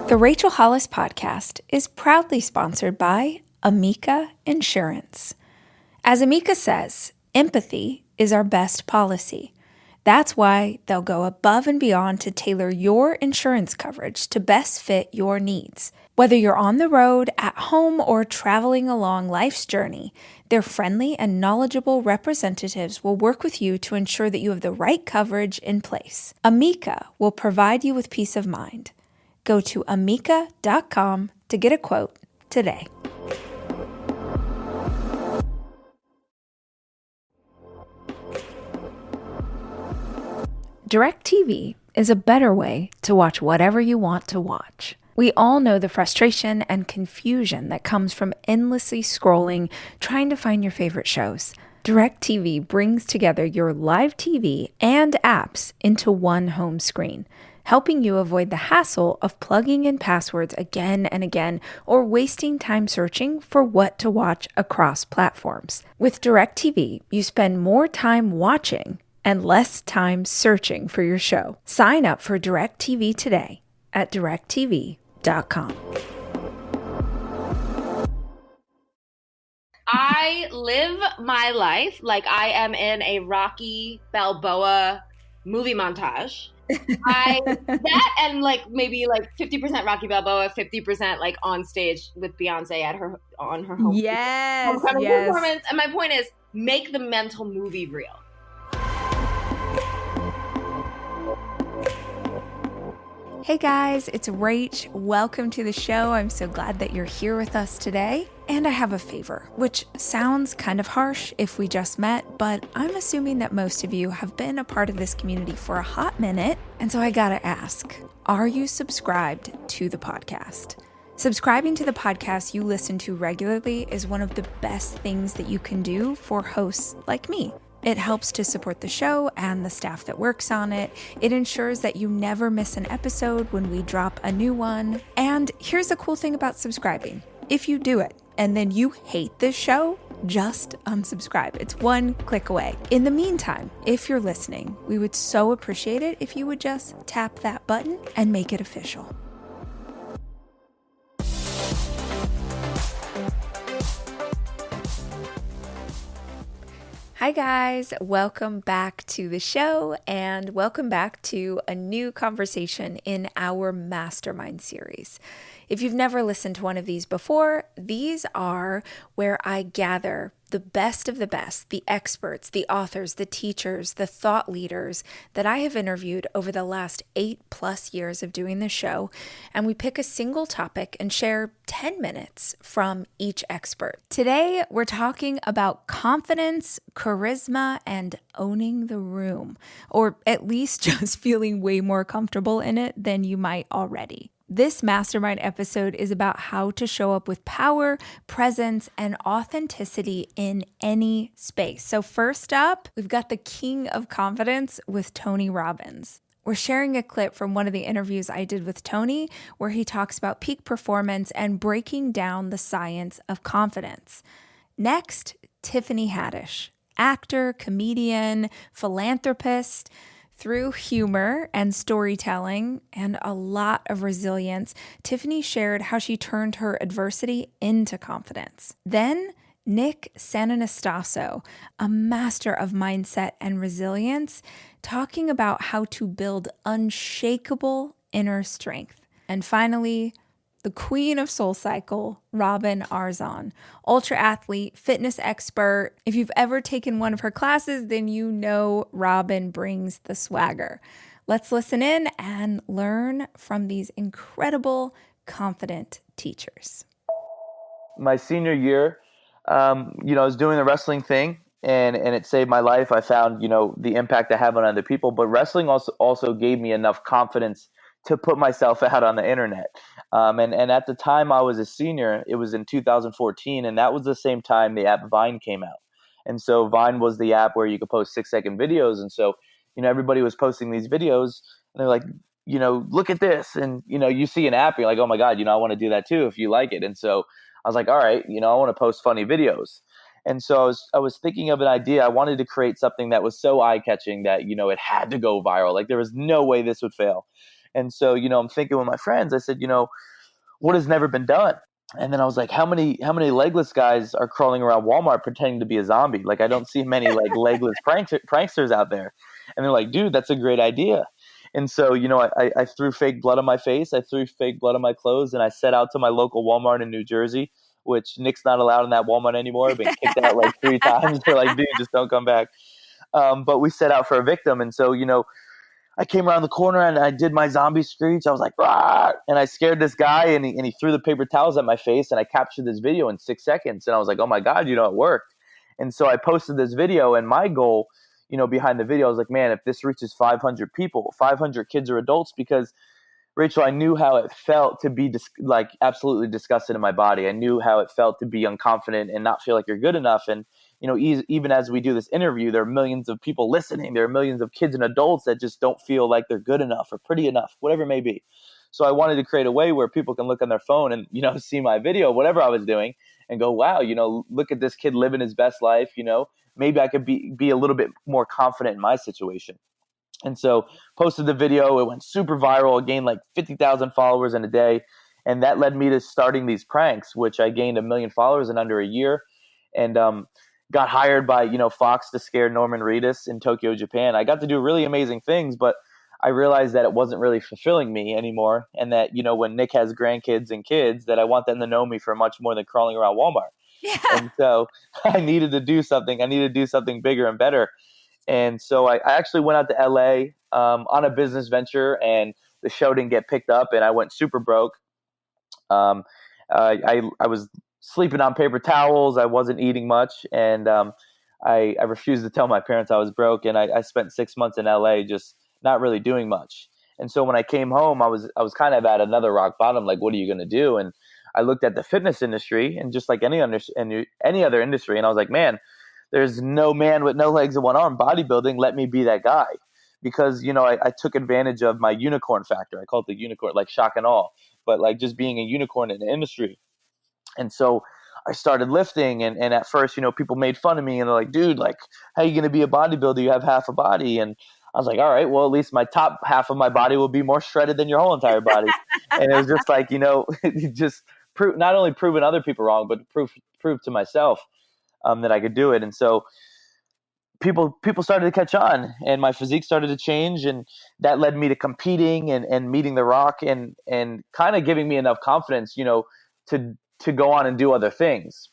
The Rachel Hollis podcast is proudly sponsored by Amica Insurance. As Amica says, empathy is our best policy. That's why they'll go above and beyond to tailor your insurance coverage to best fit your needs. Whether you're on the road, at home, or traveling along life's journey, their friendly and knowledgeable representatives will work with you to ensure that you have the right coverage in place. Amica will provide you with peace of mind. Go to amica.com to get a quote today. DirecTV is a better way to watch whatever you want to watch. We all know the frustration and confusion that comes from endlessly scrolling, trying to find your favorite shows. DirecTV brings together your live TV and apps into one home screen, helping you avoid the hassle of plugging in passwords again and again or wasting time searching for what to watch across platforms. With DirecTV, you spend more time watching and less time searching for your show. Sign up for DirecTV today at directtv.com. I live my life like I am in a Rocky Balboa movie montage. That and maybe 50% Rocky Balboa, 50% on stage with Beyonce on her home performance. And my point is, make the mental movie real. Hey guys, it's Rach. Welcome to the show. I'm so glad that you're here with us today. And I have a favor, which sounds kind of harsh if we just met, but I'm assuming that most of you have been a part of this community for a hot minute. And so I gotta ask, are you subscribed to the podcast? Subscribing to the podcast you listen to regularly is one of the best things that you can do for hosts like me. It helps to support the show and the staff that works on it. It ensures that you never miss an episode when we drop a new one. And here's the cool thing about subscribing. If you do it and then you hate this show, just unsubscribe. It's one click away. In the meantime, if you're listening, we would so appreciate it if you would just tap that button and make it official. Hi guys, welcome back to the show and welcome back to a new conversation in our Mastermind series. If you've never listened to one of these before, these are where I gather the best of the best, the experts, the authors, the teachers, the thought leaders that I have interviewed over the last 8+ years of doing the show, and we pick a single topic and share 10 minutes from each expert. Today, we're talking about confidence, charisma, and owning the room, or at least just feeling way more comfortable in it than you might already. This Mastermind episode is about how to show up with power, presence, and authenticity in any space. So first up, we've got the King of Confidence with Tony Robbins. We're sharing a clip from one of the interviews I did with Tony where he talks about peak performance and breaking down the science of confidence. Next, Tiffany Haddish, actor, comedian, philanthropist. Through humor and storytelling and a lot of resilience, Tiffany shared how she turned her adversity into confidence. Then, Nick Santonastasso, a master of mindset and resilience, talking about how to build unshakable inner strength. And finally, the queen of SoulCycle, Robin Arzon, ultra athlete, fitness expert. If you've ever taken one of her classes, then you know Robin brings the swagger. Let's listen in and learn from these incredible, confident teachers. My senior year, I was doing the wrestling thing and it saved my life. I found, the impact I have on other people, but wrestling also gave me enough confidence to put myself out on the internet. And at the time I was a senior, it was in 2014, and that was the same time the app Vine came out. And so Vine was the app where you could post 6-second videos. And so, everybody was posting these videos and they're like, look at this. And, you see an app, you're like, oh my God, I want to do that too if you like it. And so I was like, all right, I want to post funny videos. And so I was thinking of an idea. I wanted to create something that was so eye-catching that, it had to go viral. Like there was no way this would fail. And so, I'm thinking with my friends, I said, what has never been done? And then I was like, how many legless guys are crawling around Walmart pretending to be a zombie? Like, I don't see many like legless pranksters out there. And they're like, dude, that's a great idea. And so, I threw fake blood on my face. I threw fake blood on my clothes, and I set out to my local Walmart in New Jersey, which Nick's not allowed in that Walmart anymore. I've been kicked out like 3 times. They're like, dude, just don't come back. But we set out for a victim. And so, I came around the corner and I did my zombie screech. I was like, "Rah!" And I scared this guy, and he threw the paper towels at my face, and I captured this video in 6 seconds. And I was like, oh my God, it worked. And so I posted this video, and my goal, behind the video, I was like, man, if this reaches 500 people, 500 kids or adults, because Rachel, I knew how it felt to be like absolutely disgusted in my body. I knew how it felt to be unconfident and not feel like you're good enough. And, even as we do this interview, there are millions of people listening. There are millions of kids and adults that just don't feel like they're good enough or pretty enough, whatever it may be. So I wanted to create a way where people can look on their phone and, see my video, whatever I was doing, and go, wow, look at this kid living his best life. Maybe I could be a little bit more confident in my situation. And so posted the video. It went super viral. I gained like 50,000 followers in a day. And that led me to starting these pranks, which I gained 1 million followers in under a year, and got hired by, Fox to scare Norman Reedus in Tokyo, Japan. I got to do really amazing things, but I realized that it wasn't really fulfilling me anymore. And that, when Nick has grandkids and kids, that I want them to know me for much more than crawling around Walmart. Yeah. And so I needed to do something. I needed to do something bigger and better. And so I actually went out to LA on a business venture, and the show didn't get picked up, and I went super broke. I was sleeping on paper towels. I wasn't eating much, and I refused to tell my parents I was broke. And I spent 6 months in LA just not really doing much. And so when I came home, I was kind of at another rock bottom. Like, what are you going to do? And I looked at the fitness industry, and just like any other industry, and I was like, man, there's no man with no legs and one arm bodybuilding. Let me be that guy. Because, I took advantage of my unicorn factor. I call it the unicorn, like shock and awe, but like just being a unicorn in the industry. And so I started lifting, and at first, people made fun of me, and they're like, dude, like, how are you going to be a bodybuilder? You have half a body. And I was like, all right, well, at least my top half of my body will be more shredded than your whole entire body. And it was just like, just not only proving other people wrong, but prove to myself that I could do it. And so people started to catch on, and my physique started to change, and that led me to competing and meeting The Rock, and kind of giving me enough confidence, to go on and do other things.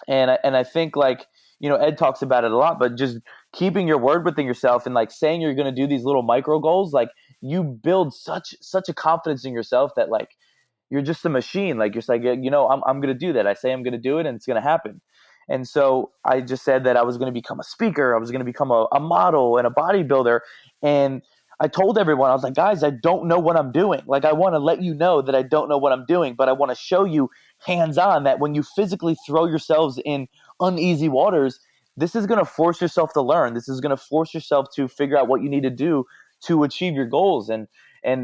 And I think, like, Ed talks about it a lot, but just keeping your word within yourself, and like saying you're going to do these little micro goals, like you build such a confidence in yourself that like you're just a machine. Like, you're just like, I'm going to do that. I say I'm going to do it, and it's going to happen. And so I just said that I was going to become a speaker. I was going to become a model and a bodybuilder. And I told everyone, I was like, guys, I don't know what I'm doing. Like, I want to let you know that I don't know what I'm doing, but I want to show you hands-on that when you physically throw yourselves in uneasy waters, this is going to force yourself to learn. This is going to force yourself to figure out what you need to do to achieve your goals. And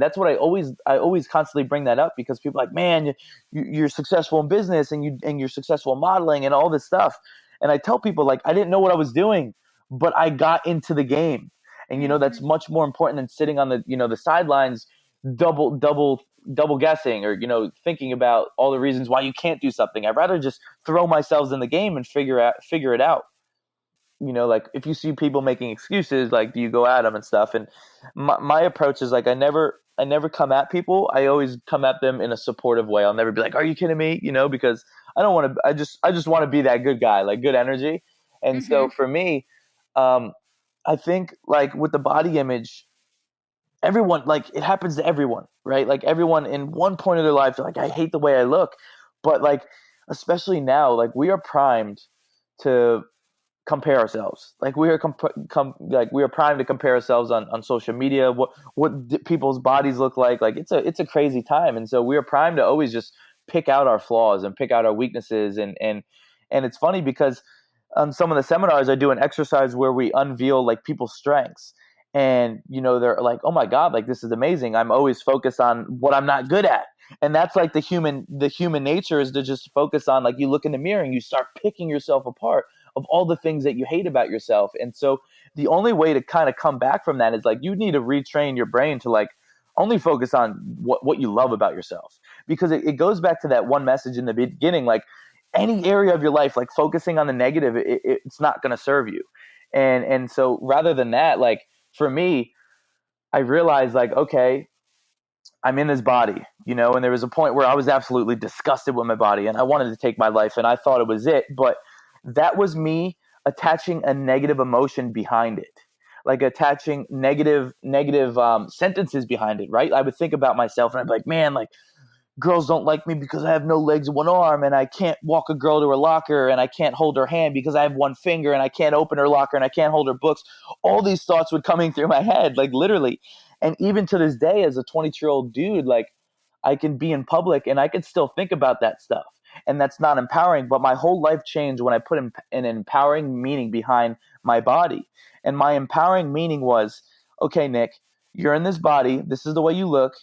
that's what I always constantly bring that up, because people are like, man, you're successful in business, and you're successful in modeling and all this stuff. And I tell people, like, I didn't know what I was doing, but I got into the game. And, that's much more important than sitting on the, the sidelines, double guessing, or, thinking about all the reasons why you can't do something. I'd rather just throw myself in the game and figure it out. Like, if you see people making excuses, like, do you go at them and stuff? And my approach is like, I never come at people. I always come at them in a supportive way. I'll never be like, are you kidding me? Because I don't want to, I just want to be that good guy, like good energy. And so for me, I think, like, with the body image, everyone, like, it happens to everyone, right? Like, everyone in one point of their life, like, I hate the way I look. But like, especially now, like, we are primed to compare ourselves. Like, we are we are primed to compare ourselves on social media, what people's bodies look like. Like, it's a crazy time. And so we are primed to always just pick out our flaws and pick out our weaknesses. And it's funny, because on some of the seminars, I do an exercise where we unveil, like, people's strengths. And, they're like, oh my God, like, this is amazing. I'm always focused on what I'm not good at. And that's like the human nature, is to just focus on, like, you look in the mirror and you start picking yourself apart of all the things that you hate about yourself. And so the only way to kind of come back from that is, like, you need to retrain your brain to, like, only focus on what you love about yourself, because it goes back to that one message in the beginning, like any area of your life, like focusing on the negative, it's not going to serve you. And so rather than that, like for me, I realized like, okay, I'm in this body, and there was a point where I was absolutely disgusted with my body and I wanted to take my life and I thought it was it. But that was me attaching a negative emotion behind it, like attaching negative sentences behind it, right? I would think about myself and I'd be like, man, like girls don't like me because I have no legs and one arm, and I can't walk a girl to her locker, and I can't hold her hand because I have one finger, and I can't open her locker, and I can't hold her books. All these thoughts would coming through my head, like literally. And even to this day, as a 22-year-old dude, like I can be in public and I can still think about that stuff. And that's not empowering, but my whole life changed when I put an empowering meaning behind my body. And my empowering meaning was, okay, Nick, you're in this body. This is the way you look.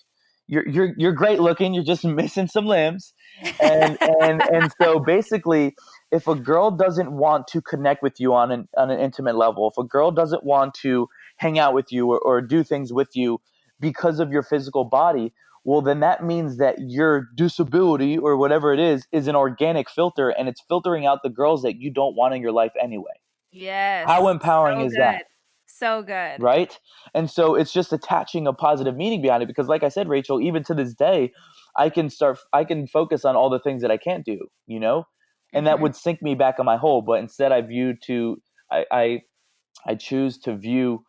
You're great looking. You're just missing some limbs. And so basically, if a girl doesn't want to connect with you on an intimate level, if a girl doesn't want to hang out with you or do things with you because of your physical body, well, then that means that your disability or whatever it is an organic filter, and it's filtering out the girls that you don't want in your life anyway. Yes. How empowering is that? So good. Right? And so it's just attaching a positive meaning behind it, because like I said, Rachel, even to this day, I can focus on all the things that I can't do, and that would sink me back in my hole. But instead I choose to view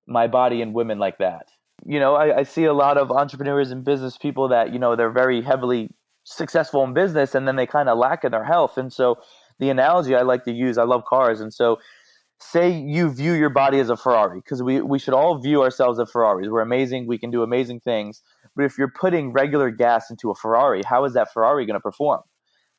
my body and women like that. I see a lot of entrepreneurs and business people that, they're very heavily successful in business and then they kind of lack in their health. And so the analogy I like to use, I love cars. And so say you view your body as a Ferrari, because we should all view ourselves as Ferraris. We're amazing. We can do amazing things. But if you're putting regular gas into a Ferrari, how is that Ferrari going to perform?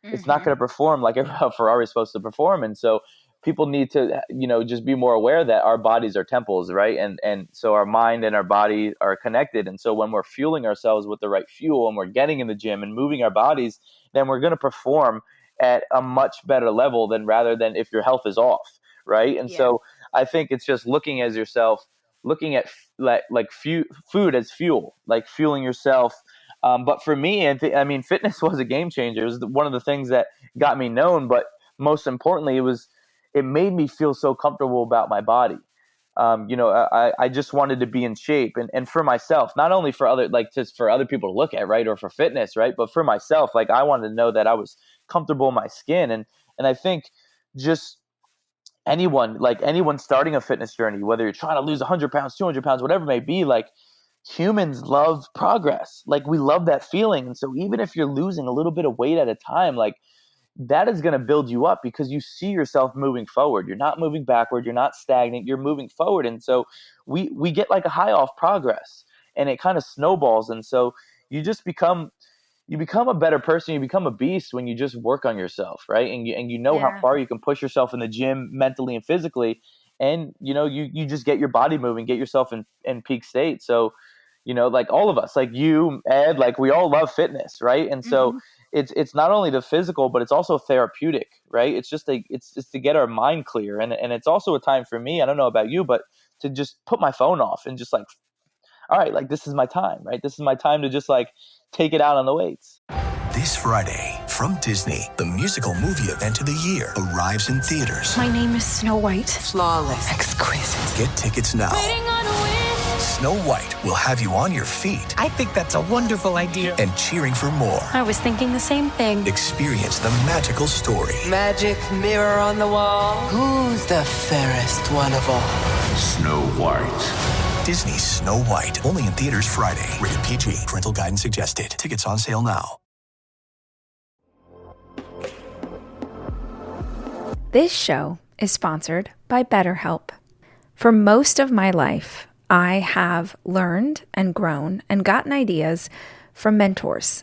It's not going to perform like a Ferrari is supposed to perform. And so people need to, just be more aware that our bodies are temples, right? And so our mind and our body are connected. And so when we're fueling ourselves with the right fuel and we're getting in the gym and moving our bodies, then we're going to perform at a much better level rather than if your health is off, right? And so I think it's just looking at yourself, looking at like food as fuel, like fueling yourself. But for me, fitness was a game changer. It was one of the things that got me known, but most importantly, it made me feel so comfortable about my body. I just wanted to be in shape, and for myself, not only for just for other people to look at, right, or for fitness, right, but for myself, like I wanted to know that I was comfortable in my skin, and I think just anyone starting a fitness journey, whether you're trying to lose 100 pounds, 200 pounds, whatever it may be, like humans love progress. Like we love that feeling. And so even if you're losing a little bit of weight at a time, like that is going to build you up because you see yourself moving forward. You're not moving backward. You're not stagnant. You're moving forward. And so we get like a high off progress, and it kind of snowballs. And so you become a better person. You become a beast when you just work on yourself, right? And you know how far you can push yourself in the gym mentally and physically. And, you just get your body moving, get yourself in peak state. So, like all of us, like you, Ed, like we all love fitness, right? And so it's not only the physical, but it's also therapeutic, right? It's just to get our mind clear. And it's also a time for me, I don't know about you, but to just put my phone off and just like, all right, like this is my time, right? This is my time to just like take it out on the weights. This Friday, from Disney, the musical movie event of the year arrives in theaters. My name is Snow White. Flawless. Exquisite. Get tickets now. Waiting on a wind. Snow White will have you on your feet I think that's a wonderful idea. and cheering for more. I was thinking the same thing. Experience the magical story. Magic mirror on the wall. Who's the fairest one of all? Snow White. Disney's Snow White. Only in theaters Friday. Rated PG. Parental guidance suggested. Tickets on sale now. This show is sponsored by BetterHelp. For most of my life, I have learned and grown and gotten ideas from mentors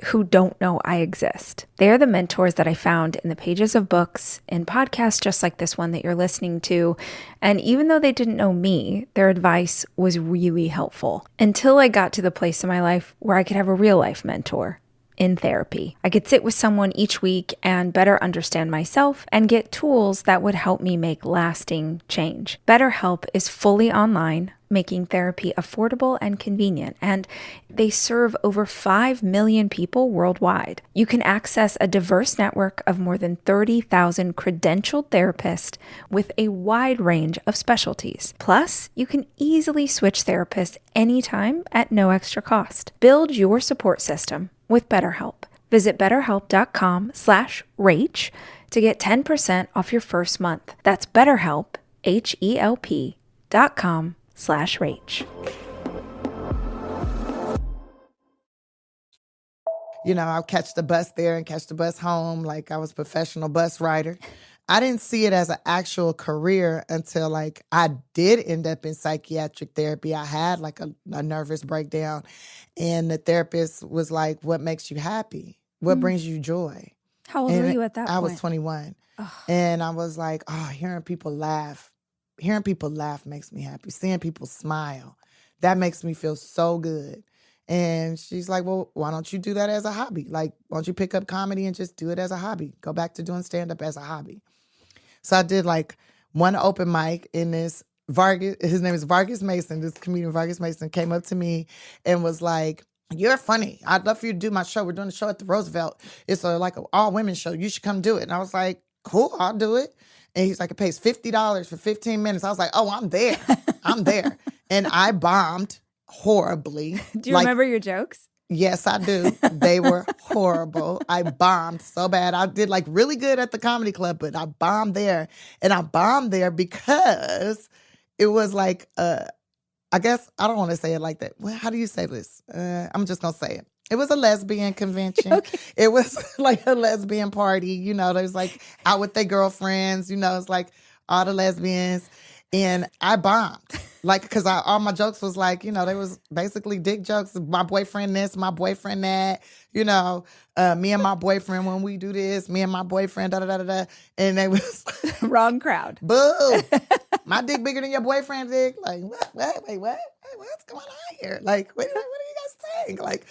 who don't know I exist. They are the mentors that I found in the pages of books, in podcasts just like this one that you're listening to. And even though they didn't know me, their advice was really helpful until I got to the place in my life where I could have a real life mentor. in therapy. I could sit with someone each week and better understand myself and get tools that would help me make lasting change. BetterHelp is fully online, making therapy affordable and convenient, and they serve over 5 million people worldwide. You can access a diverse network of more than 30,000 credentialed therapists with a wide range of specialties. Plus, you can easily switch therapists anytime at no extra cost. Build your support system with BetterHelp. Visit betterhelp.com/Rach to get 10% off your first month. That's BetterHelp, HELP.com/Rach. You know, I'll catch the bus there and catch the bus home. Like, I was a professional bus rider. I didn't see it as an actual career until, like, I did end up in psychiatric therapy. I had, like, a nervous breakdown. And the therapist was like, what makes you happy? What brings you joy? How old were you at that point? I was 21. And I was like, oh, hearing people laugh makes me happy. Seeing people smile, that makes me feel so good. And she's like, well, why don't you do that as a hobby? Like, why don't you pick up comedy and just do it as a hobby? Go back to doing stand-up as a hobby. So I did like one open mic in this Vargas, his name is Vargas Mason, this comedian Vargas Mason came up to me and was like, you're funny. I'd love for you to do my show. We're doing a show at the Roosevelt. It's like an all-women show. You should come do it. And I was like, cool, I'll do it. And he's like, it pays $50 for 15 minutes. I was like, oh, I'm there. I'm there. And I bombed horribly. Do you remember your jokes? Yes, I do. They were horrible. I bombed so bad. I did like really good at the comedy club, but I bombed there. And I bombed there because it was like, I guess, I don't want to say it like that. Well, how do you say this? I'm just going to say it. It was a lesbian convention. Okay. It was like a lesbian party. You know, there's like out with their girlfriends. You know, it's like all the lesbians. And I bombed. Like, because all my jokes was like, you know, they was basically dick jokes. My boyfriend this, my boyfriend that. You know, me and my boyfriend when we do this. Me and my boyfriend, da-da-da-da-da. And they was... Wrong crowd. Boo! My dick bigger than your boyfriend's dick. Like, what? Wait, what? Hey, what's going on here? Like, what are you guys saying? Like,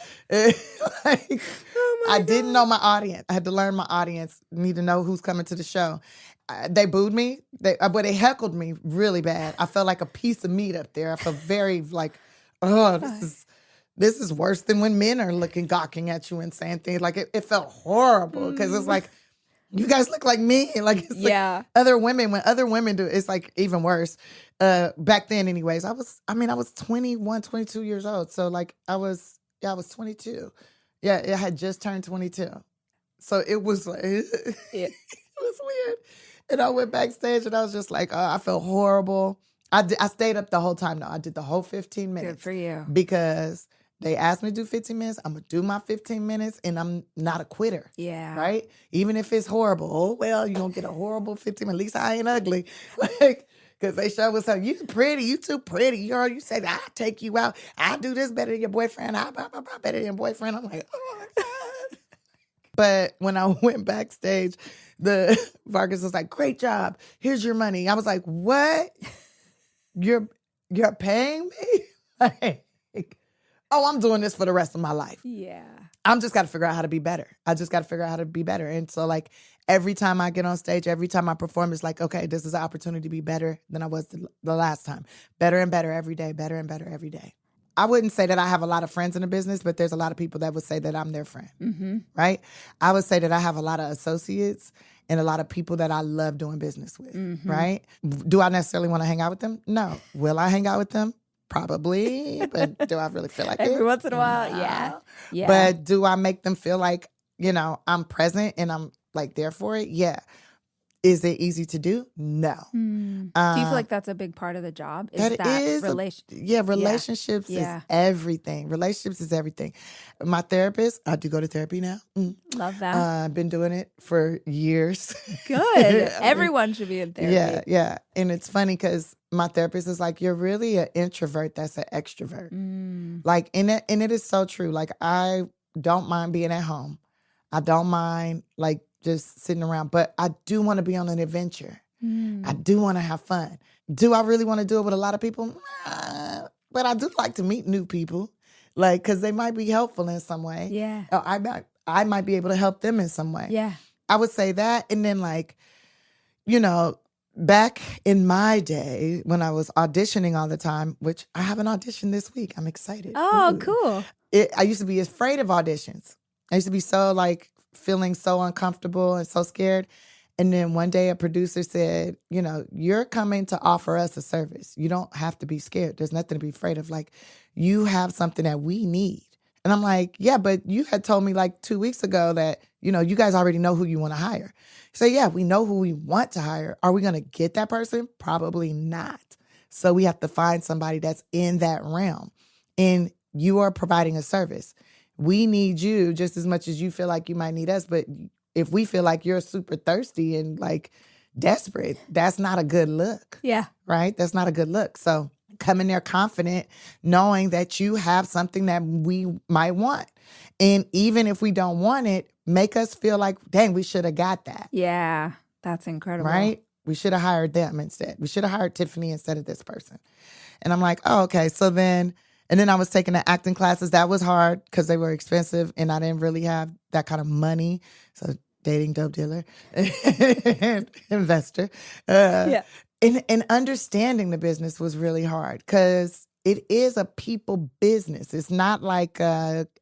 I didn't know my audience. I had to learn my audience. Need to know who's coming to the show. They booed me. They heckled me really bad. I felt like a piece of meat up there. I felt very like, oh, this is worse than when men are gawking at you and saying things. Like it felt horrible because it's like, you guys look like me. Like it's like other women. When other women do, it's like even worse. Back then, anyways, I was 21, 22 years old. So like I was 22. Yeah, I had just turned 22. So it was like, it was weird. And I went backstage and I was just like, I felt horrible. I stayed up the whole time. No, I did the whole 15 minutes. Good for you. Because they asked me to do 15 minutes. I'm going to do my 15 minutes and I'm not a quitter. Yeah. Right? Even if it's horrible. Oh, well, you're going to get a horrible 15 minutes. At least I ain't ugly. Like, because they show us, you pretty, you too pretty. Girl, you say, I'll take you out. I'll do this better than your boyfriend. I'll better than your boyfriend. I'm like, oh my God. But when I went backstage, the Vargas was like, great job. Here's your money. I was like, what? You're paying me? Like, oh, I'm doing this for the rest of my life. Yeah. I'm just got to figure out how to be better. I just got to figure out how to be better. And so like every time I get on stage, every time I perform, it's like, okay, this is an opportunity to be better than I was the last time. Better and better every day, better and better every day. I wouldn't say that I have a lot of friends in the business, but there's a lot of people that would say that I'm their friend, right? I would say that I have a lot of associates and a lot of people that I love doing business with, right? Do I necessarily want to hang out with them? No. Will I hang out with them? Probably, but do I really feel like it? Every once in a while, No. yeah. But do I make them feel like, you know, I'm present and I'm like there for it? Yeah. Is it easy to do? No. Do you feel like that's a big part of the job? Relationships is everything. Relationships is everything. My therapist, I do go to therapy now. Love that. I've been doing it for years. Good. Everyone should be in therapy. Yeah. And it's funny because my therapist is like, you're really an introvert that's an extrovert. Like, and it is so true. Like, I don't mind being at home. I don't mind, like, just sitting around, but I do want to be on an adventure. I do want to have fun. Do I really want to do it with a lot of people? Nah, but I do like to meet new people, like, because they might be helpful in some way. Yeah. I might be able to help them in some way. Yeah. I would say that. And then like, you know, back in my day when I was auditioning all the time, which I have an audition this week. I'm excited. Oh, Ooh. cool. I used to be afraid of auditions. I used to be so like feeling so uncomfortable and so scared. And then one day a producer said, you know, you're coming to offer us a service. You don't have to be scared. There's nothing to be afraid of. Like, you have something that we need. And I'm like, yeah, but you had told me like 2 weeks ago that, you know, you guys already know who you want to hire. So yeah, we know who we want to hire. Are we going to get that person? Probably not. So we have to find somebody that's in that realm. And you are providing a service. We need you just as much as you feel like you might need us. But if we feel like you're super thirsty and like desperate, that's not a good look. Yeah. Right? That's not a good look. So come in there confident, knowing that you have something that we might want. And even if we don't want it, make us feel like, dang, we should have got that. Yeah. That's incredible. Right? We should have hired them instead. We should have hired Tiffany instead of this person. And I'm like, oh, okay. So then, and then I was taking the acting classes. That was hard because they were expensive and I didn't really have that kind of money. So dating dope dealer, and investor. Yeah. And understanding the business was really hard because it is a people business. It's not like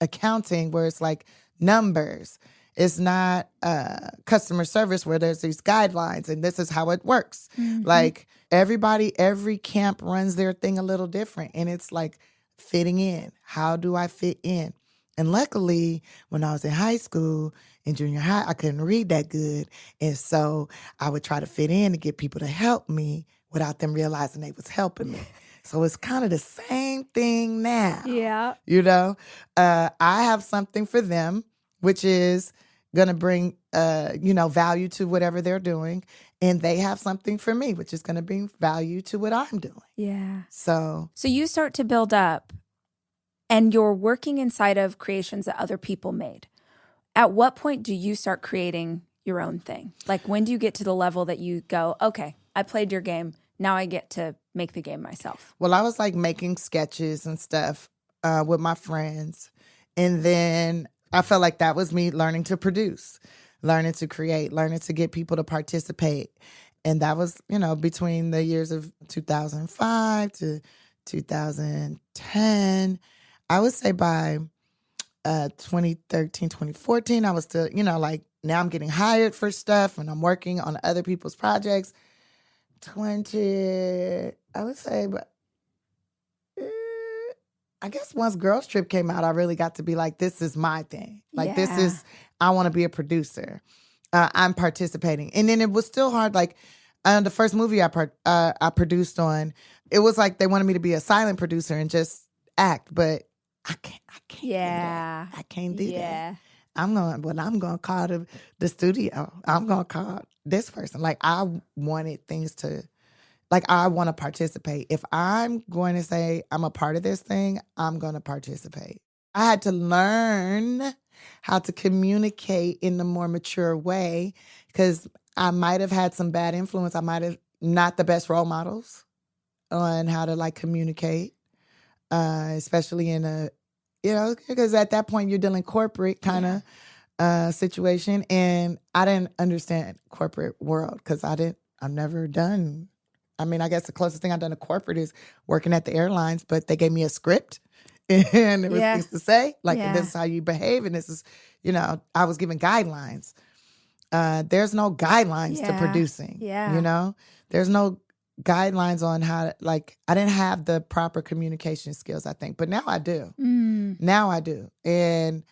accounting where it's like numbers. It's not customer service where there's these guidelines and this is how it works. Mm-hmm. Like everybody, every camp runs their thing a little different. And it's like fitting in. How do I fit in? And luckily, when I was in high school, in junior high, I couldn't read that good. And so I would try to fit in to get people to help me without them realizing they was helping me. So it's kind of the same thing now. Yeah. You know, I have something for them, which is going to bring, value to whatever they're doing. And they have something for me, which is going to bring value to what I'm doing. Yeah. So you start to build up and you're working inside of creations that other people made. At what point do you start creating your own thing? Like, when do you get to the level that you go, okay, I played your game. Now I get to make the game myself? Well, I was like making sketches and stuff with my friends. And then I felt like that was me learning to produce, learning to create, learning to get people to participate. And that was, between the years of 2005 to 2010. I would say by 2013, 2014, I was still, now I'm getting hired for stuff and I'm working on other people's projects. I would say, but I guess once Girls Trip came out, I really got to be like, this is my thing. Like, I want to be a producer. I'm participating. And then it was still hard. Like, the first movie I produced on, it was like they wanted me to be a silent producer and just act, but I can't. Yeah. I can't do that. I'm going to call the studio. I'm going to call this person. Like, I wanted things to, like, I want to participate. If I'm going to say I'm a part of this thing, I'm going to participate. I had to learn how to communicate in a more mature way because I might have had some bad influence. I might have not the best role models on how to, like, communicate, especially in a, because at that point you're dealing corporate kind of situation. And I didn't understand corporate world because I've never done, I guess the closest thing I've done to corporate is working at the airlines, but they gave me a script and there was things to say, like, this is how you behave. And this is, I was given guidelines. There's no guidelines to producing, there's no guidelines on how to, like, I didn't have the proper communication skills, I think, but now I do. Now I do. And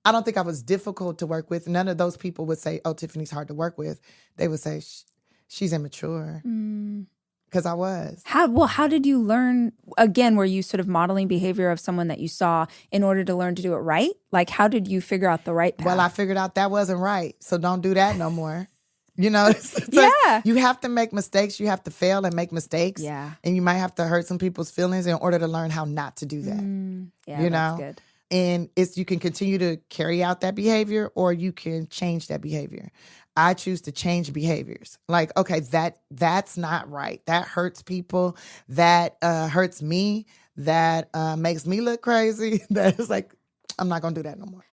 I don't think I was difficult to work with. None of those people would say, oh, Tiffany's hard to work with. They would say, she's immature. Because I was. How did you learn, again, were you sort of modeling behavior of someone that you saw in order to learn to do it right? Like, how did you figure out the right path? Well, I figured out that wasn't right. So don't do that no more. Like, you have to make mistakes. You have to fail and make mistakes. Yeah. And you might have to hurt some people's feelings in order to learn how not to do that. That's good. And you can continue to carry out that behavior or you can change that behavior. I choose to change behaviors. Like, okay, that's not right. That hurts people. That hurts me. That makes me look crazy. That is like, I'm not going to do that no more.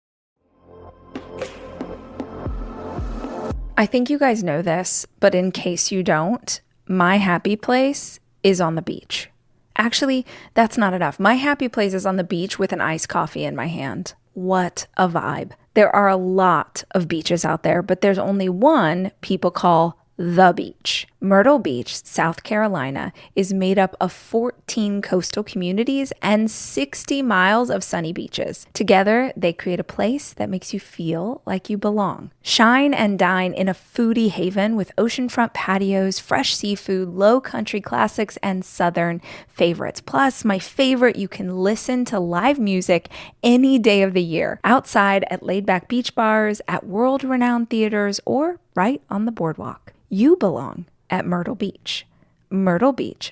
I think you guys know this, but in case you don't, my happy place is on the beach. Actually, that's not enough. My happy place is on the beach with an iced coffee in my hand. What a vibe. There are a lot of beaches out there, but there's only one people call the beach. Myrtle Beach, South Carolina, is made up of 14 coastal communities and 60 miles of sunny beaches. Together, they create a place that makes you feel like you belong. Shine and dine in a foodie haven with oceanfront patios, fresh seafood, low country classics, and southern favorites. Plus, my favorite, you can listen to live music any day of the year, outside at laid-back beach bars, at world-renowned theaters, or right on the boardwalk. You belong at Myrtle Beach,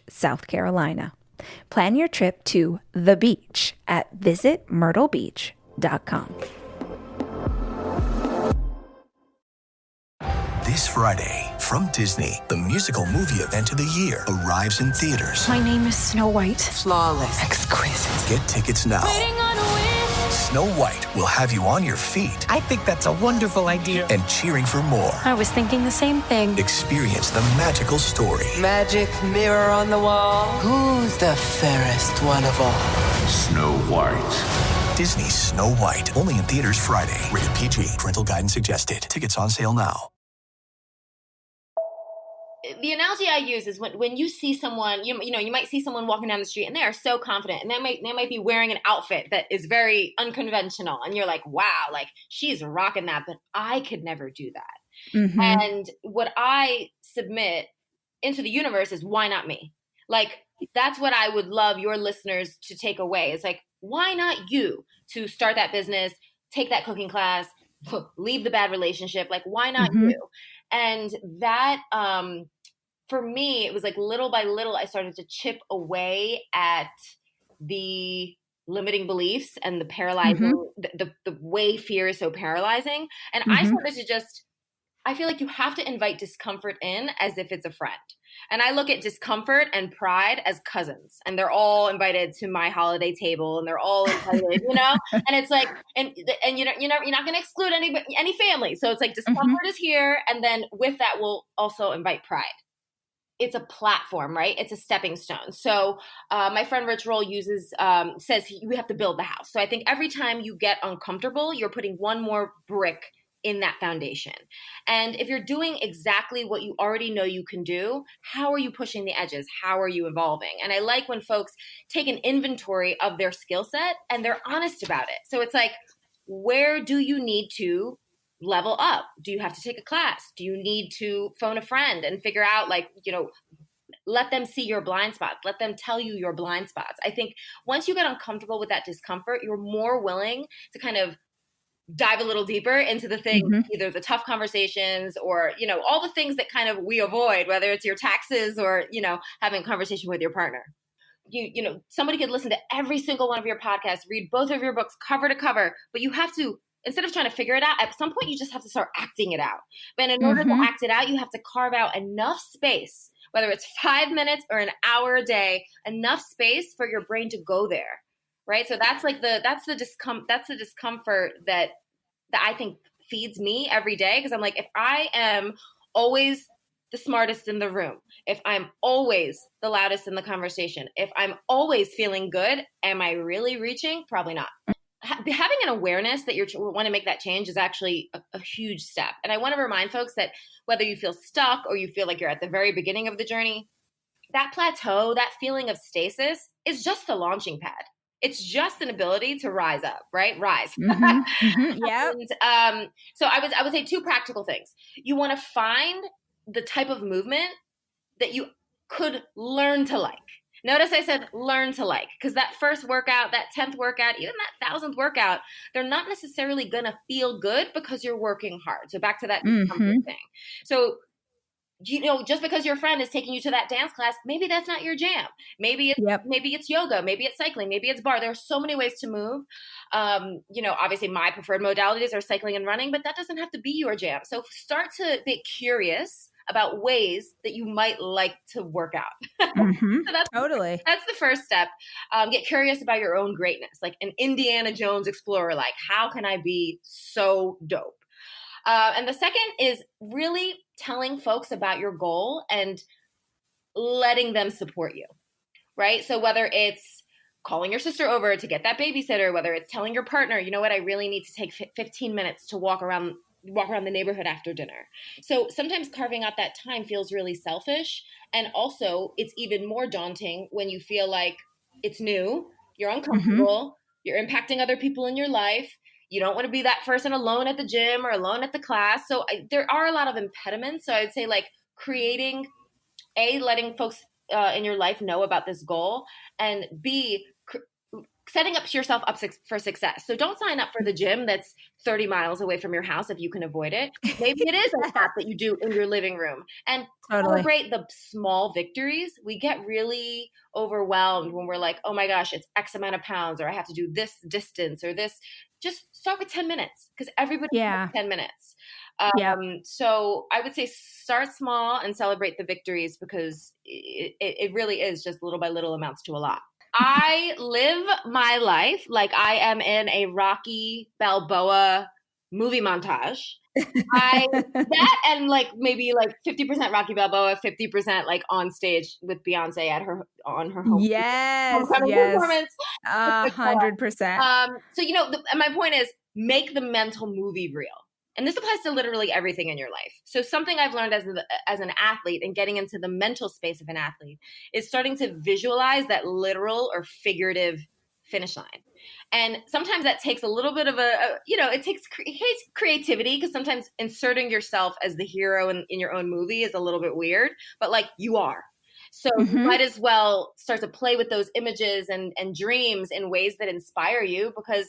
South Carolina. Plan your trip to the beach at visitmyrtlebeach.com. This Friday, from Disney, the musical movie event of the year arrives in theaters. My name is Snow White. Flawless. Exquisite. Get tickets now. Waiting on a wish. Snow White will have you on your feet I think that's a wonderful idea. and cheering for more. I was thinking the same thing. Experience the magical story. Magic mirror on the wall. Who's the fairest one of all? Snow White. Disney's Snow White. Only in theaters Friday. Rated PG. Parental guidance suggested. Tickets on sale now. The analogy I use is when you see someone, you might see someone walking down the street and they are so confident and they might be wearing an outfit that is very unconventional and you're like, wow, like she's rocking that, but I could never do that. Mm-hmm. And what I submit into the universe is, why not me? Like, that's what I would love your listeners to take away. It's like, why not you to start that business, take that cooking class, leave the bad relationship? Like, why not Mm-hmm. you? And that, for me, it was like little by little, I started to chip away at the limiting beliefs and the paralyzing, the way fear is so paralyzing. And I started to I feel like you have to invite discomfort in as if it's a friend. And I look at discomfort and pride as cousins, and they're all invited to my holiday table, and they're all invited, and it's like, and you're not going to exclude any family. So it's like discomfort is here. And then with that, we'll also invite pride. It's a platform, right? It's a stepping stone. So my friend Rich Roll says we have to build the house. So I think every time you get uncomfortable, you're putting one more brick in that foundation. And if you're doing exactly what you already know you can do, how are you pushing the edges? How are you evolving? And I like when folks take an inventory of their skill set and they're honest about it. So it's like, where do you need to level up? Do you have to take a class? Do you need to phone a friend and figure out, let them see your blind spots. Let them tell you your blind spots. I think once you get uncomfortable with that discomfort, you're more willing to kind of dive a little deeper into the things, either the tough conversations or, all the things that kind of we avoid, whether it's your taxes or, having a conversation with your partner. Somebody could listen to every single one of your podcasts, read both of your books cover to cover, but you have to, instead of trying to figure it out, at some point you just have to start acting it out. But in order to act it out, you have to carve out enough space, whether it's 5 minutes or an hour a day, enough space for your brain to go there. Right. So that's the discomfort that I think feeds me every day. Because I'm like, if I am always the smartest in the room, if I'm always the loudest in the conversation, if I'm always feeling good, am I really reaching? Probably not. Having an awareness that you want to make that change is actually a huge step. And I want to remind folks that whether you feel stuck or you feel like you're at the very beginning of the journey, that plateau, that feeling of stasis is just a launching pad. It's just an ability to rise up, right? Rise. Yeah. And, so I would say two practical things. You want to find the type of movement that you could learn to like. Notice I said learn to like, because that first workout, that 10th workout, even that 1000th workout, they're not necessarily going to feel good because you're working hard. So back to that discomfort thing. So just because your friend is taking you to that dance class, maybe that's not your jam. Maybe it's yoga, maybe it's cycling, maybe it's bar. There are so many ways to move. Obviously my preferred modalities are cycling and running, but that doesn't have to be your jam. So start to be curious about ways that you might like to work out. So that's the first step. Get curious about your own greatness, like an Indiana Jones explorer. Like, how can I be so dope? And the second is really telling folks about your goal and letting them support you, right? So whether it's calling your sister over to get that babysitter, whether it's telling your partner, you know what, I really need to take 15 minutes to walk around the neighborhood after dinner. So sometimes carving out that time feels really selfish. And also it's even more daunting when you feel like it's new, you're uncomfortable, you're impacting other people in your life. You don't want to be that person alone at the gym or alone at the class. So there are a lot of impediments. So I would say like creating, letting folks in your life know about this goal, and B, setting up yourself up for success. So don't sign up for the gym that's 30 miles away from your house if you can avoid it. Maybe it is a class that you do in your living room, and celebrate the small victories. We get really overwhelmed when we're like, oh my gosh, it's X amount of pounds, or I have to do this distance or this. Just start with 10 minutes because everybody has 10 minutes. So I would say start small and celebrate the victories, because it really is just little by little amounts to a lot. I live my life like I am in a Rocky Balboa movie montage. That and like maybe like 50% Rocky Balboa, 50% like on stage with Beyonce on her homecoming performance. 100%. So my point is, make the mental movie real. And this applies to literally everything in your life. So something I've learned as an athlete and getting into the mental space of an athlete is starting to visualize that literal or figurative finish line. And sometimes that takes a little bit of it takes creativity, because sometimes inserting yourself as the hero in your own movie is a little bit weird, but like you are. So you might as well start to play with those images and dreams in ways that inspire you, because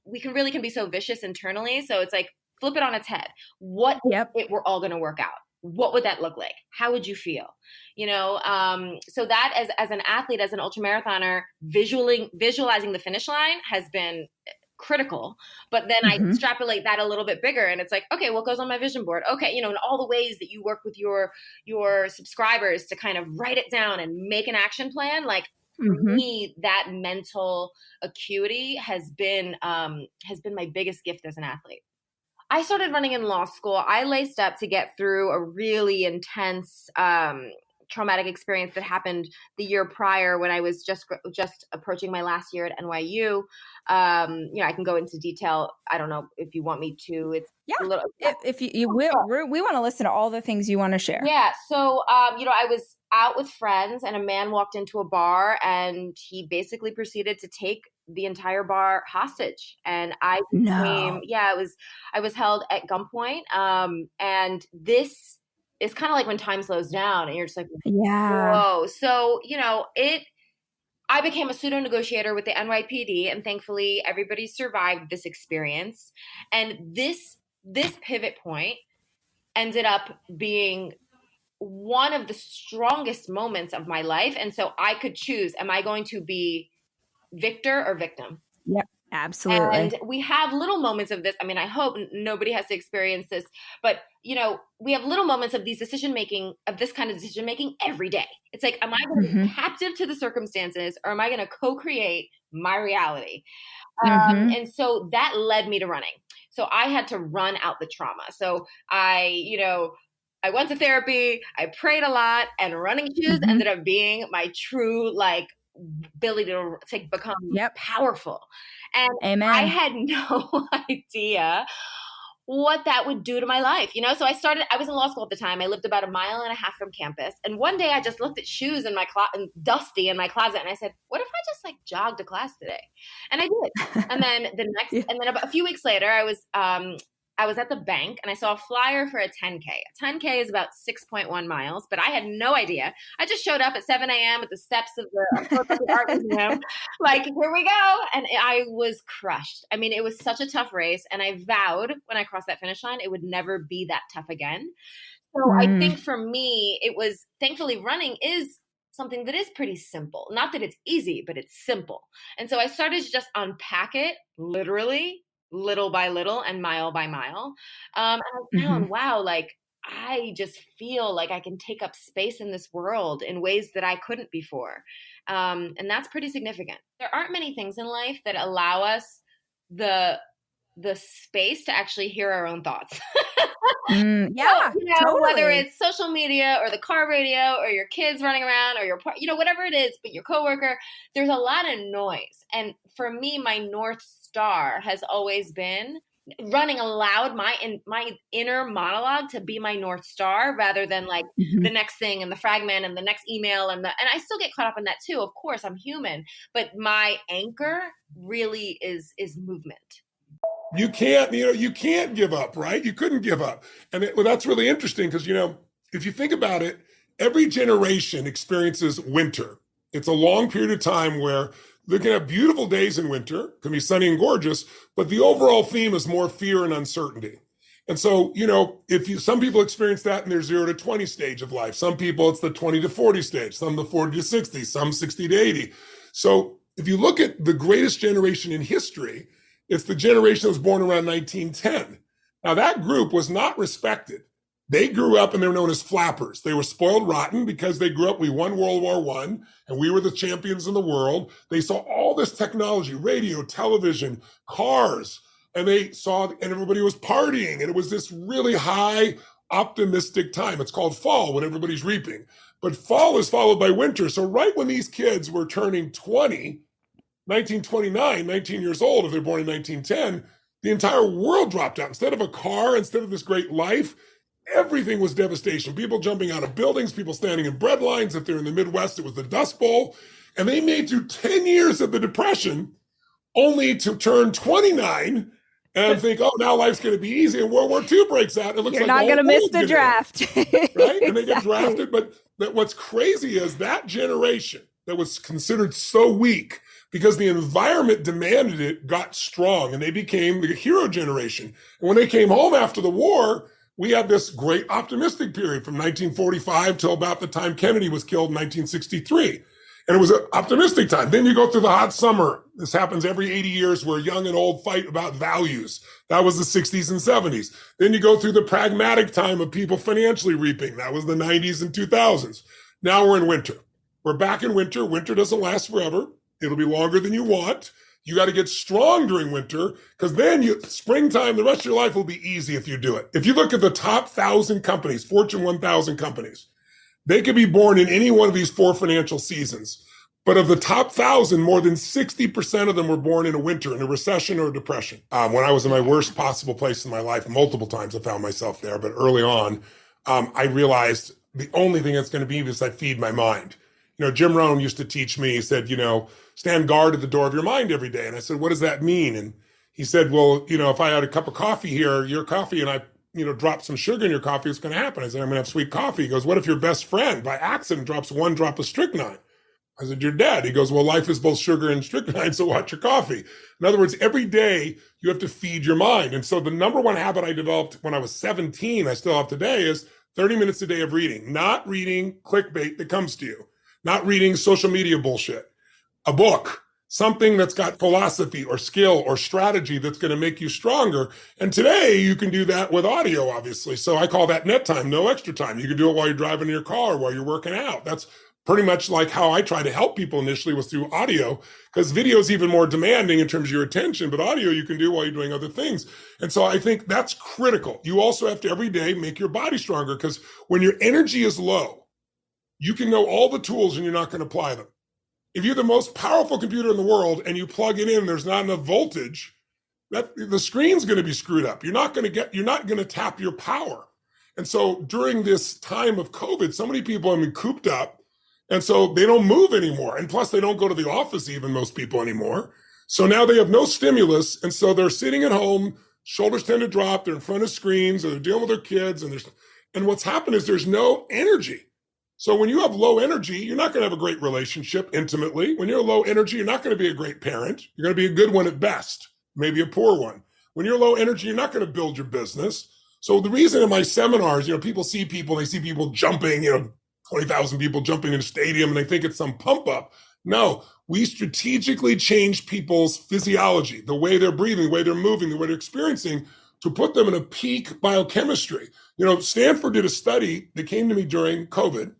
we can be so vicious internally. So it's like, flip it on its head. What if we're all going to work out? What would that look like? How would you feel? So that as an athlete, as an ultramarathoner, visualizing the finish line has been critical. But then I extrapolate that a little bit bigger, and it's like, okay, what goes on my vision board? Okay, and all the ways that you work with your subscribers to kind of write it down and make an action plan. Like, for me, that mental acuity has been my biggest gift as an athlete. I started running in law school. I laced up to get through a really intense traumatic experience that happened the year prior when I was just approaching my last year at NYU. I can go into detail. I don't know if you want me to. It's a little. If you will, we want to listen to all the things you want to share. Yeah. So, I was out with friends, and a man walked into a bar, and he basically proceeded to take the entire bar hostage. And I was held at gunpoint. And this is kind of like when time slows down and you're just like, whoa. So, I became a pseudo negotiator with the NYPD, and thankfully everybody survived this experience. And this pivot point ended up being one of the strongest moments of my life. And so I could choose, am I going to be victor or victim? Yep, absolutely. And we have little moments of this. I mean, I hope nobody has to experience this, but we have little moments of this kind of decision making every day. It's like, am I going to be captive to the circumstances, or am I going to co-create my reality? And so that led me to running. So I had to run out the trauma. So I went to therapy, I prayed a lot, and running shoes ended up being my true ability to become powerful. And Amen. I had no idea what that would do to my life. So I was in law school at the time. I lived about 1.5 miles from campus. And one day I just looked at shoes in my dusty in my closet, and I said, what if I just jogged to class today? And I did. And then and then about a few weeks later, I was at the bank, and I saw a flyer for a 10K. A 10K is about 6.1 miles, but I had no idea. I just showed up at 7 a.m. at the steps of the art museum, like, here we go. And I was crushed. I mean, it was such a tough race, and I vowed when I crossed that finish line, it would never be that tough again. So I think for me, it was, thankfully, running is something that is pretty simple. Not that it's easy, but it's simple. And so I started to just unpack it literally, little by little and mile by mile. And I found, wow, I just feel like I can take up space in this world in ways that I couldn't before. And that's pretty significant. There aren't many things in life that allow us the the space to actually hear our own thoughts. Yeah, so, totally. Whether it's social media or the car radio or your kids running around or your, whatever it is, but your coworker, there's a lot of noise. And for me, my North Star has always been running aloud, my inner monologue to be my North Star rather than like the next thing and the fragment and the next email and I still get caught up in that too. Of course, I'm human, but my anchor really is movement. You can't give up, right? You couldn't give up. And that's really interesting because, if you think about it, every generation experiences winter. It's a long period of time where they can have beautiful days in winter, can be sunny and gorgeous, but the overall theme is more fear and uncertainty. And so, some people experience that in their 0 to 20 stage of life. Some people, it's the 20 to 40 stage, some the 40 to 60, some 60 to 80. So if you look at the greatest generation in history, it's the generation that was born around 1910. Now, that group was not respected. They grew up and they were known as flappers. They were spoiled rotten because they grew up, we won World War I, and we were the champions in the world. They saw all this technology, radio, television, cars, and and everybody was partying. And it was this really high, optimistic time. It's called fall when everybody's reaping. But fall is followed by winter. So right when these kids were turning 20, 1929, 19 years old, if they're born in 1910, the entire world dropped out. Instead of a car, instead of this great life, everything was devastation. People jumping out of buildings, people standing in bread lines. If they're in the Midwest, it was the Dust Bowl. And they made through 10 years of the Depression only to turn 29 and think, oh, now life's going to be easy. And World War II breaks out. It looks You're like not going to miss the draft. Right? And they get drafted. But what's crazy is that generation that was considered so weak because the environment demanded it, got strong, and they became the hero generation. And when they came home after the war, we had this great optimistic period from 1945 till about the time Kennedy was killed in 1963. And it was an optimistic time. Then you go through the hot summer. This happens every 80 years where young and old fight about values. That was the 60s and 70s. Then you go through the pragmatic time of people financially reaping. That was the 90s and 2000s. Now we're in winter. We're back in winter. Winter doesn't last forever. It'll be longer than you want. You got to get strong during winter because then springtime, the rest of your life will be easy if you do it. If you look at the top 1,000 companies, Fortune 1,000 companies, they could be born in any one of these 4 financial seasons. But of the top 1,000, more than 60% of them were born in a winter, in a recession or a depression. When I was in my worst possible place in my life, multiple times I found myself there. But early on, I realized the only thing that's going to be is I feed my mind. Jim Rohn used to teach me, he said, stand guard at the door of your mind every day. And I said, what does that mean? And he said, well, if I had a cup of coffee here, your coffee, and I, drop some sugar in your coffee, what's going to happen? I said, I'm going to have sweet coffee. He goes, what if your best friend by accident drops 1 drop of strychnine? I said, you're dead. He goes, well, life is both sugar and strychnine, so watch your coffee. In other words, every day you have to feed your mind. And so the number one habit I developed when I was 17, I still have today, is 30 minutes a day of reading, not reading clickbait that comes to you. Not reading social media bullshit, a book, something that's got philosophy or skill or strategy that's going to make you stronger. And today you can do that with audio, obviously. So I call that net time, no extra time. You can do it while you're driving in your car, while you're working out. That's pretty much like how I try to help people initially was through audio, because video is even more demanding in terms of your attention, but audio you can do while you're doing other things. And so I think that's critical. You also have to every day make your body stronger, because when your energy is low, you can know all the tools and you're not going to apply them. If you're the most powerful computer in the world and you plug it in, there's not enough voltage, the screen's going to be screwed up. You're not going to tap your power. And so during this time of COVID, so many people have been cooped up, and so they don't move anymore. And plus they don't go to the office, even most people anymore. So now they have no stimulus. And so they're sitting at home, shoulders tend to drop, they're in front of screens, or they're dealing with their kids. And what's happened is there's no energy. So when you have low energy, you're not going to have a great relationship intimately. When you're low energy, you're not going to be a great parent. You're going to be a good one at best, maybe a poor one. When you're low energy, you're not going to build your business. So the reason in my seminars, they see people jumping, 20,000 people jumping in a stadium, and they think it's some pump up. No, we strategically change people's physiology, the way they're breathing, the way they're moving, the way they're experiencing, to put them in a peak biochemistry. Stanford did a study that came to me during COVID,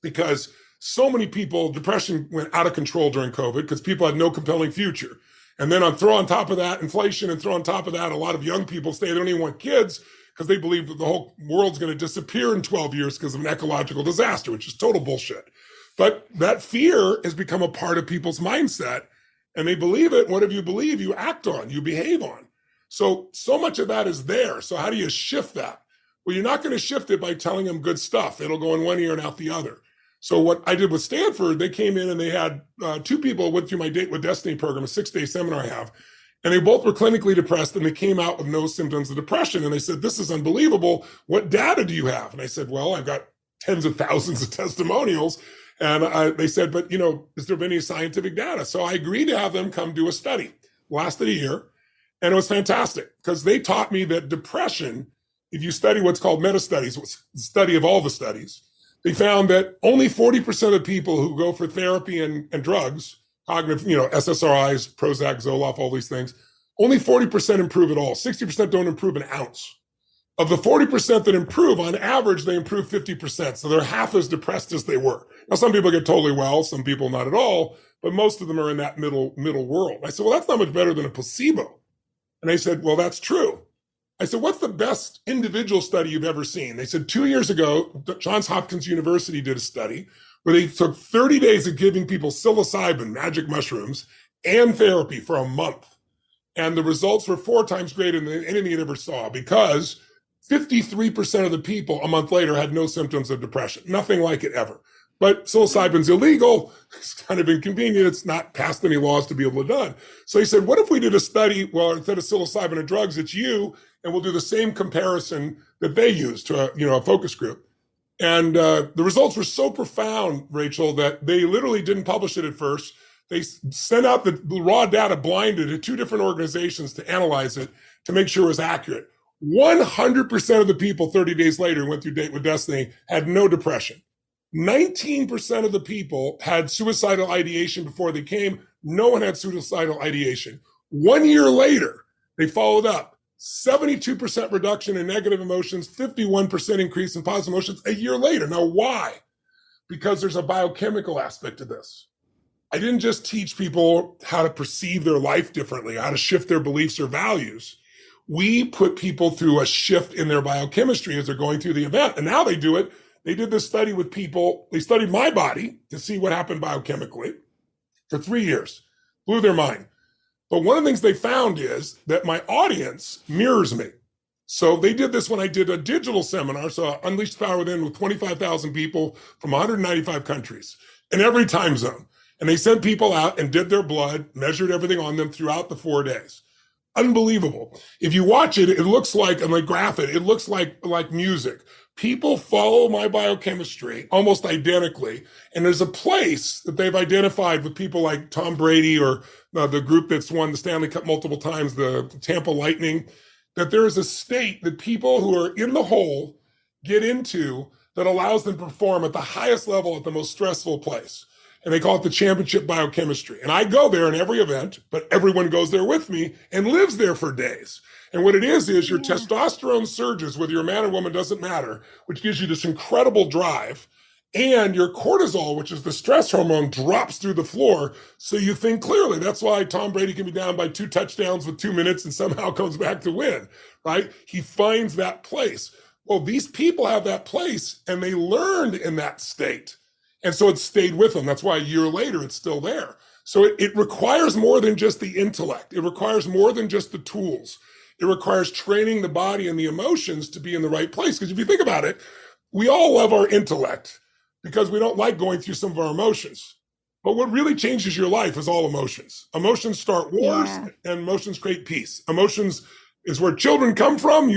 because so many people, depression went out of control during COVID because people had no compelling future. And then throw on top of that inflation, and throw on top of that a lot of young people they don't even want kids because they believe that the whole world's going to disappear in 12 years because of an ecological disaster, which is total bullshit. But that fear has become a part of people's mindset, and they believe it. Whatever you believe, you act on, you behave on. So much of that is there. So how do you shift that? Well, you're not going to shift it by telling them good stuff. It'll go in one ear and out the other. So what I did with Stanford, they came in and they had 2 people who went through my Date with Destiny program, a 6-day seminar I have, and they both were clinically depressed, and they came out with no symptoms of depression. And they said, this is unbelievable. What data do you have? And I said, well, I've got tens of thousands of testimonials. And they said, but, has there been any scientific data? So I agreed to have them come do a study. Lasted a year. And it was fantastic because they taught me that depression, if you study what's called meta-studies, what's the study of all the studies, they found that only 40% of people who go for therapy and drugs, cognitive, SSRIs, Prozac, Zoloft, all these things, only 40% improve at all. 60% don't improve an ounce. Of the 40% that improve, on average, they improve 50%. So they're half as depressed as they were. Now, some people get totally well, some people not at all, but most of them are in that middle world. I said, well, that's not much better than a placebo. And they said, well, that's true. I said, what's the best individual study you've ever seen? They said 2 years ago, Johns Hopkins University did a study where they took 30 days of giving people psilocybin, magic mushrooms, and therapy for a month. And the results were 4 times greater than anything it ever saw because 53% of the people a month later had no symptoms of depression. Nothing like it ever. But psilocybin's illegal. It's kind of inconvenient. It's not passed any laws to be able to done. So he said, what if we did a study, well, instead of psilocybin and drugs, it's you, and we'll do the same comparison that they used to a focus group. And the results were so profound, Rachel, that they literally didn't publish it at first. They sent out the raw data blinded to 2 different organizations to analyze it to make sure it was accurate. 100% of the people 30 days later who went through Date with Destiny had no depression. 19% of the people had suicidal ideation before they came. No one had suicidal ideation. 1 year later, they followed up. 72% reduction in negative emotions, 51% increase in positive emotions a year later. Now, why? Because there's a biochemical aspect to this. I didn't just teach people how to perceive their life differently, how to shift their beliefs or values. We put people through a shift in their biochemistry as they're going through the event. And now they do it. They did this study with people. They studied my body to see what happened biochemically for 3 years. Blew their mind. But one of the things they found is that my audience mirrors me. So they did this when I did a digital seminar. So Unleash the Power Within with 25,000 people from 195 countries in every time zone. And they sent people out and did their blood, measured everything on them throughout the 4 days. Unbelievable. If you watch it, it looks like, and like graph it, it looks like music. People follow my biochemistry almost identically. And there's a place that they've identified with people like Tom Brady or the group that's won the Stanley Cup multiple times, the Tampa Lightning, that there is a state that people who are in the hole get into that allows them to perform at the highest level at the most stressful place. And they call it the championship biochemistry. And I go there in every event, but everyone goes there with me and lives there for days. And what it is your testosterone surges, whether you're a man or woman, doesn't matter, which gives you this incredible drive. And your cortisol, which is the stress hormone, drops through the floor. So you think clearly. That's why Tom Brady can be down by 2 touchdowns with 2 minutes and somehow comes back to win, right? He finds that place. Well, these people have that place and they learned in that state. And so it stayed with them. That's why a year later, it's still there. So it requires more than just the intellect. It requires more than just the tools. It requires training the body and the emotions to be in the right place. Because if you think about it, we all love our intellect because we don't like going through some of our emotions. But what really changes your life is all emotions. Emotions start wars and emotions create peace. Emotions is where children come from,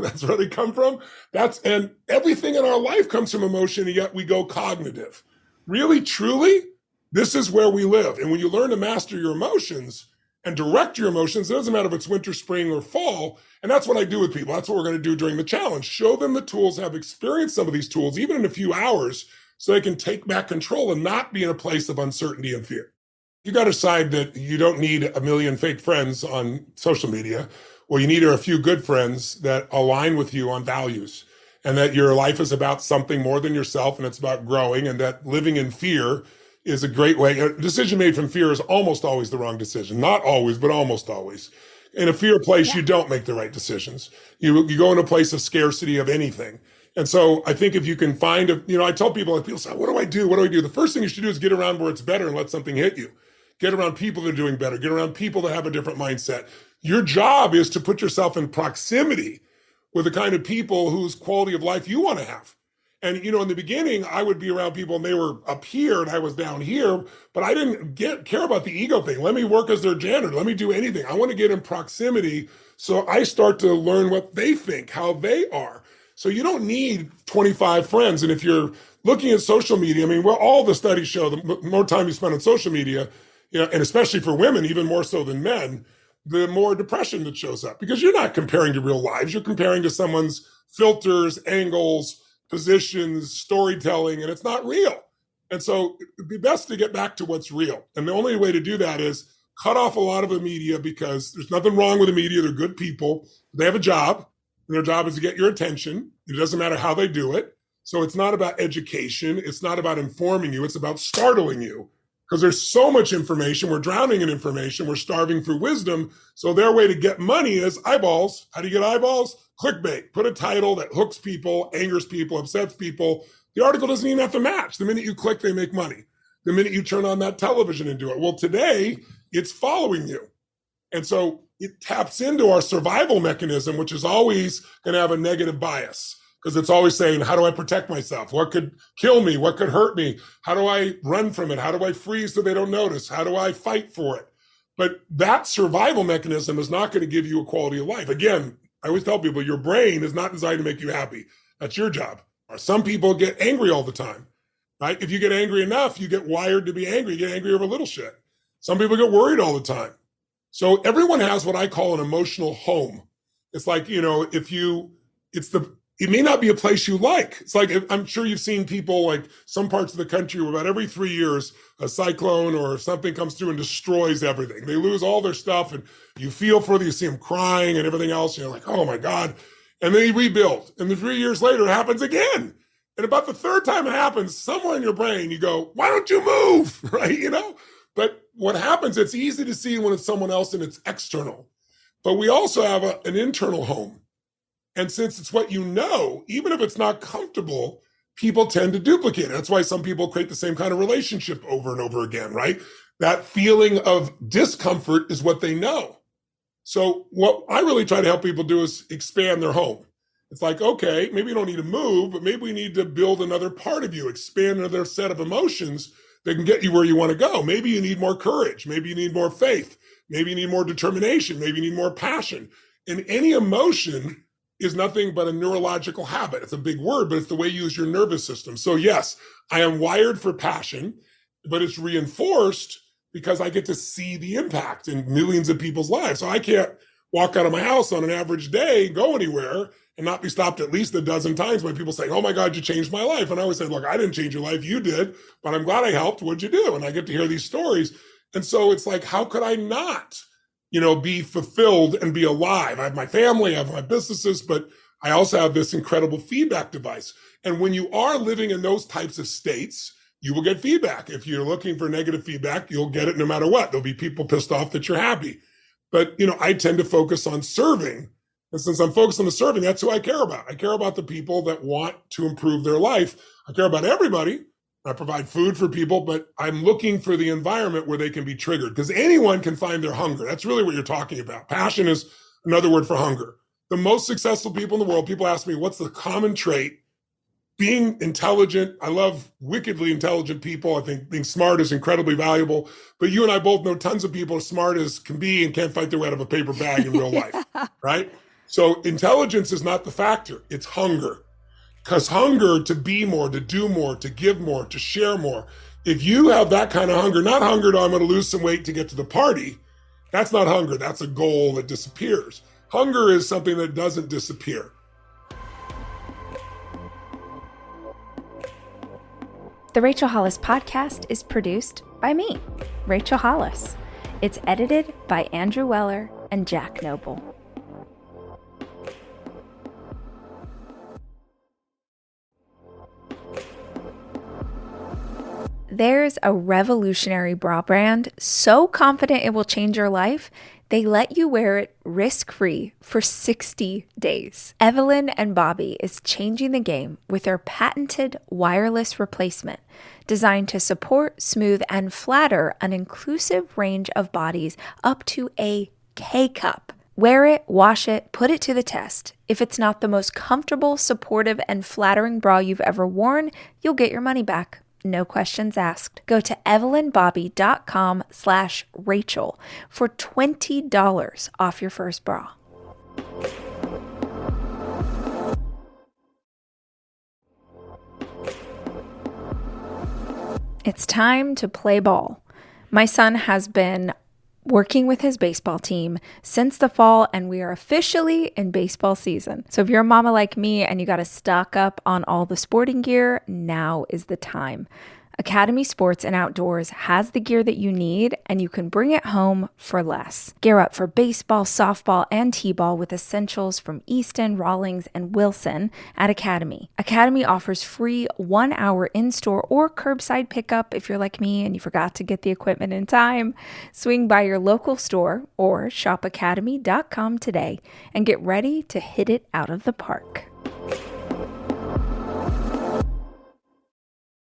that's where they come from. And everything in our life comes from emotion, and yet we go cognitive. Really, truly, this is where we live. And when you learn to master your emotions and direct your emotions, it doesn't matter if it's winter, spring, or fall. And that's what I do with people. That's what we're going to do during the challenge. Show them the tools, have experienced some of these tools, even in a few hours, so they can take back control and not be in a place of uncertainty and fear. You got to decide that you don't need a million fake friends on social media. What you need are a few good friends that align with you on values, and that your life is about something more than yourself, and it's about growing, and that living in fear is a great way. A decision made from fear is almost always the wrong decision. Not always, but almost always. In a fear place, you don't make the right decisions. You go in a place of scarcity of anything. And so I think if you can find I tell people, like, people say, what do I do? What do I do? The first thing you should do is get around where it's better and let something hit you. Get around people that are doing better. Get around people that have a different mindset. Your job is to put yourself in proximity with the kind of people whose quality of life you want to have. And, in the beginning, I would be around people and they were up here and I was down here, but I didn't care about the ego thing. Let me work as their janitor. Let me do anything. I want to get in proximity so I start to learn what they think, how they are. So you don't need 25 friends. And if you're looking at social media, all the studies show the more time you spend on social media, and especially for women, even more so than men, the more depression that shows up, because you're not comparing to real lives. You're comparing to someone's filters, angles, positions, storytelling, and it's not real. And so it'd be best to get back to what's real. And the only way to do that is cut off a lot of the media, because there's nothing wrong with the media. They're good people. They have a job, and their job is to get your attention. It doesn't matter how they do it. So it's not about education. It's not about informing you. It's about startling you, because there's so much information. We're drowning in information. We're starving for wisdom. So their way to get money is eyeballs. How do you get eyeballs? Clickbait. Put a title that hooks people, angers people, upsets people. The article doesn't even have to match. The minute you click, they make money. The minute you turn on that television and do it. Well, today, it's following you. And so it taps into our survival mechanism, which is always going to have a negative bias, because it's always saying, how do I protect myself? What could kill me? What could hurt me? How do I run from it? How do I freeze so they don't notice? How do I fight for it? But that survival mechanism is not going to give you a quality of life. Again, I always tell people, your brain is not designed to make you happy. That's your job. Some people get angry all the time, right? If you get angry enough, you get wired to be angry. You get angry over little shit. Some people get worried all the time. So everyone has what I call an emotional home. It's like, it may not be a place you like. It's like, I'm sure you've seen people, like some parts of the country where about every 3 years, a cyclone or something comes through and destroys everything. They lose all their stuff, and you feel for them. You see them crying and everything else. You're like, oh my God. And they rebuild. And then 3 years later, it happens again. And about the third time it happens, somewhere in your brain, you go, why don't you move? Right? But what happens, it's easy to see when it's someone else and it's external. But we also have an internal home. And since it's what you know, even if it's not comfortable, people tend to duplicate it. That's why some people create the same kind of relationship over and over again, right? That feeling of discomfort is what they know. So what I really try to help people do is expand their home. It's like, okay, maybe you don't need to move, but maybe we need to build another part of you, expand another set of emotions that can get you where you want to go. Maybe you need more courage. Maybe you need more faith. Maybe you need more determination. Maybe you need more passion. And any emotion is nothing but a neurological habit. It's a big word, but it's the way you use your nervous system. So yes, I am wired for passion, but it's reinforced because I get to see the impact in millions of people's lives. So I can't walk out of my house on an average day, go anywhere, and not be stopped at least a dozen times by people saying, oh my God, you changed my life. And I always say, look, I didn't change your life, you did, but I'm glad I helped. What'd you do? And I get to hear these stories. And so it's like, how could I not, be fulfilled and be alive? I have my family, I have my businesses, but I also have this incredible feedback device. And when you are living in those types of states, you will get feedback. If you're looking for negative feedback, you'll get it no matter what. There'll be people pissed off that you're happy. But, I tend to focus on serving. And since I'm focused on the serving, that's who I care about. I care about the people that want to improve their life. I care about everybody. I provide food for people, but I'm looking for the environment where they can be triggered, because anyone can find their hunger. That's really what you're talking about. Passion is another word for hunger. The most successful people in the world, people ask me, what's the common trait? Being intelligent. I love wickedly intelligent people. I think being smart is incredibly valuable. But you and I both know tons of people as smart as can be and can't fight their way out of a paper bag in real life, right? So intelligence is not the factor. It's hunger. Because hunger to be more, to do more, to give more, to share more. If you have that kind of hunger, not hunger to I'm going to lose some weight to get to the party, that's not hunger. That's a goal that disappears. Hunger is something that doesn't disappear. The Rachel Hollis podcast is produced by me, Rachel Hollis. It's edited by Andrew Weller and Jack Noble. there's a revolutionary bra brand so confident it will change your life, they let you wear it risk-free for 60 days. Evelyn and Bobby is changing the game with their patented wireless replacement designed to support, smooth, and flatter an inclusive range of bodies up to a K-cup. Wear it, wash it, put it to the test. If it's not the most comfortable, supportive, and flattering bra you've ever worn, you'll get your money back. No questions asked. Go to evelynbobby.com/Rachel for $20 off your first bra. It's time to play ball. My son has been working with his baseball team since the fall, and we are officially in baseball season. So if you're a mama like me and you got to stock up on all the sporting gear, now is the time. Academy Sports and Outdoors has the gear that you need, and you can bring it home for less. Gear up for baseball, softball, and t-ball with essentials from Easton, Rawlings, and Wilson at Academy. Academy offers free 1-hour in-store or curbside pickup if you're like me and you forgot to get the equipment in time. Swing by your local store or shop academy.com today and get ready to hit it out of the park.